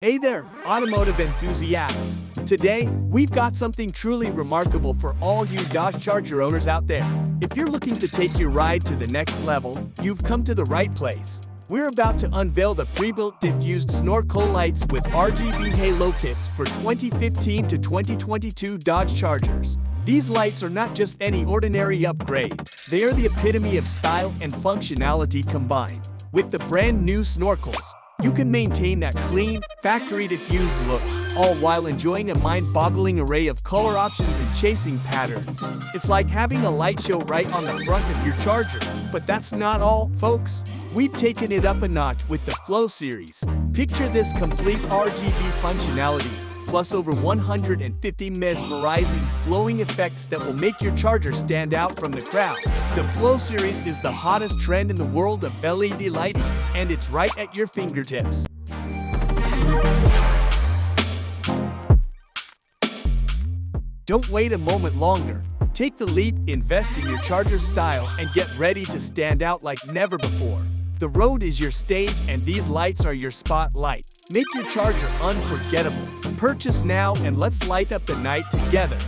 Hey there, automotive enthusiasts! Today, we've got something truly remarkable for all you Dodge Charger owners out there. If you're looking to take your ride to the next level, you've come to the right place. We're about to unveil the Prebuilt Diffused Snorkel Lights with RGB Halo Kits for 2015 to 2022 Dodge Chargers. These lights are not just any ordinary upgrade. They are the epitome of style and functionality combined. With the brand new Snorkels, you can maintain that clean, factory-diffused look, all while enjoying a mind-boggling array of color options and chasing patterns. It's like having a light show right on the front of your Charger. But that's not all, folks. We've taken it up a notch with the Flow series. Picture this complete RGB functionality, plus over 150 mesmerizing, flowing effects that will make your Charger stand out from the crowd. The Flow series is the hottest trend in the world of LED lighting, and it's right at your fingertips. Don't wait a moment longer. Take the leap, invest in your Charger style, and get ready to stand out like never before. The road is your stage, and these lights are your spotlight. Make your Charger unforgettable. Purchase now and let's light up the night together.